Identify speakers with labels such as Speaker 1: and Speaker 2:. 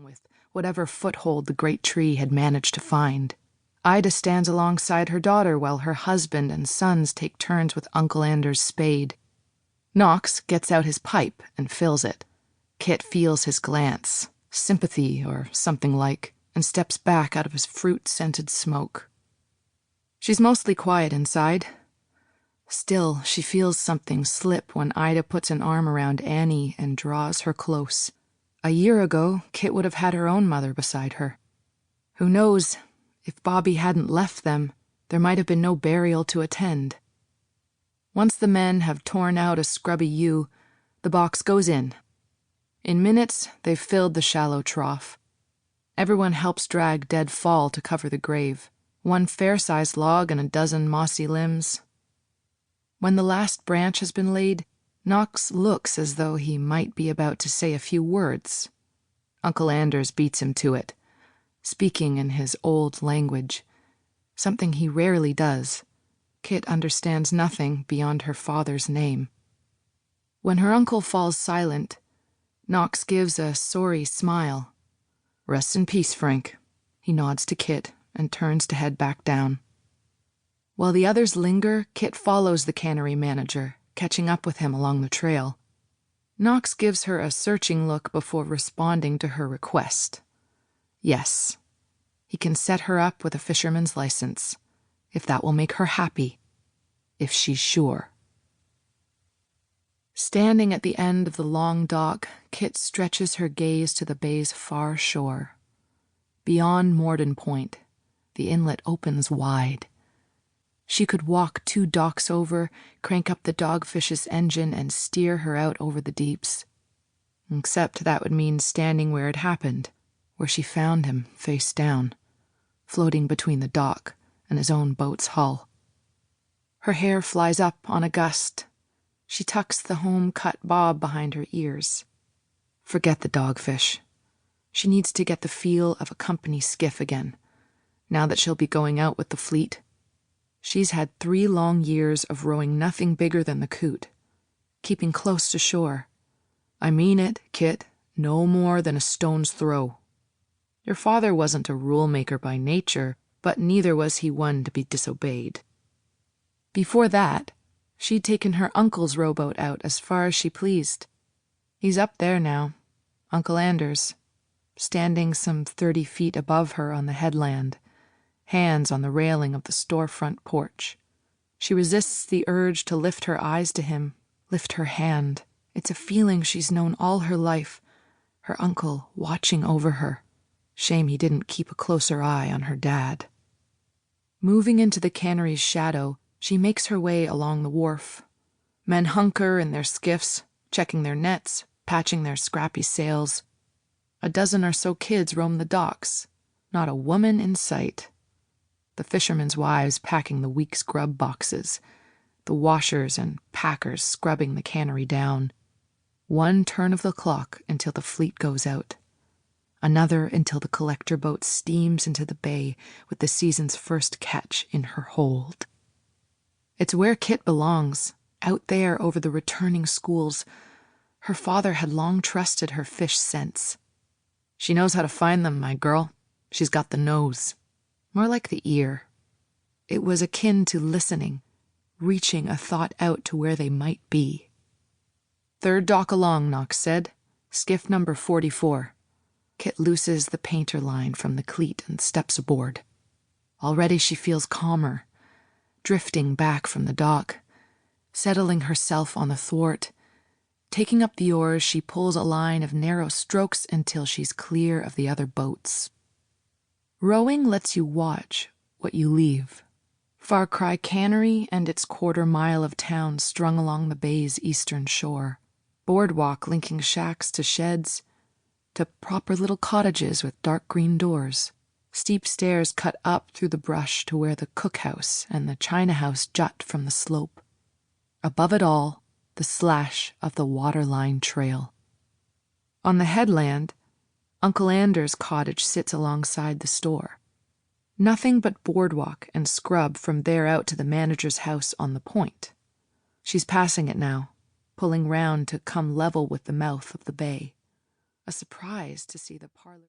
Speaker 1: with whatever foothold the great tree had managed to find. Ida stands alongside her daughter while her husband and sons take turns with Uncle Anders' spade. Knox gets out his pipe and fills it. Kit feels his glance, sympathy or something like, and steps back out of his fruit-scented smoke. She's mostly quiet inside. Still, she feels something slip when Ida puts an arm around Annie and draws her close. A year ago, Kit would have had her own mother beside her. Who knows, if Bobby hadn't left them, there might have been no burial to attend. Once the men have torn out a scrubby ewe, the box goes in. In minutes, they've filled the shallow trough. Everyone helps drag dead fall to cover the grave, one fair-sized log and a dozen mossy limbs. When the last branch has been laid, Knox looks as though he might be about to say a few words. Uncle Anders beats him to it, speaking in his old language, something he rarely does. Kit understands nothing beyond her father's name. When her uncle falls silent, Knox gives a sorry smile. "Rest in peace, Frank." He nods to Kit and turns to head back down. While the others linger, Kit follows the cannery manager, catching up with him along the trail. Knox gives her a searching look before responding to her request. Yes, he can set her up with a fisherman's license, if that will make her happy, if she's sure. Standing at the end of the long dock, Kit stretches her gaze to the bay's far shore. Beyond Morden Point, the inlet opens wide. She could walk 2 docks over, crank up the dogfish's engine, and steer her out over the deeps. Except that would mean standing where it happened, where she found him, face down, floating between the dock and his own boat's hull. Her hair flies up on a gust. She tucks the home-cut bob behind her ears. Forget the dogfish. She needs to get the feel of a company skiff again, now that she'll be going out with the fleet. She's had 3 long years of rowing nothing bigger than the coot, keeping close to shore. I mean it, Kit, no more than a stone's throw. Your father wasn't a rule-maker by nature, but neither was he one to be disobeyed. Before that, she'd taken her uncle's rowboat out as far as she pleased. He's up there now, Uncle Anders, standing some 30 feet above her on the headland, hands on the railing of the storefront porch. She resists the urge to lift her eyes to him, lift her hand. It's a feeling she's known all her life, her uncle watching over her. Shame he didn't keep a closer eye on her dad. Moving into the cannery's shadow, she makes her way along the wharf. Men hunker in their skiffs, checking their nets, patching their scrappy sails. A dozen or so kids roam the docks, not a woman in sight. The fishermen's wives packing the week's grub boxes, the washers and packers scrubbing the cannery down. One turn of the clock until the fleet goes out. Another until the collector boat steams into the bay with the season's first catch in her hold. It's where Kit belongs, out there over the returning schools. Her father had long trusted her fish sense. She knows how to find them, my girl. She's got the nose. More like the ear. It was akin to listening, reaching a thought out to where they might be. "3rd dock along," Knox said. "Skiff number 44. Kit looses the painter line from the cleat and steps aboard. Already she feels calmer, drifting back from the dock, settling herself on the thwart. Taking up the oars, she pulls a line of narrow strokes until she's clear of the other boats. Rowing lets you watch what you leave. Far Cry Cannery and its 1/4 mile of town strung along the bay's eastern shore. Boardwalk linking shacks to sheds, to proper little cottages with dark green doors. Steep stairs cut up through the brush to where the cookhouse and the china house jut from the slope. Above it all, the slash of the waterline trail. On the headland, Uncle Anders' cottage sits alongside the store. Nothing but boardwalk and scrub from there out to the manager's house on the point. She's passing it now, pulling round to come level with the mouth of the bay. A surprise to see the parlor.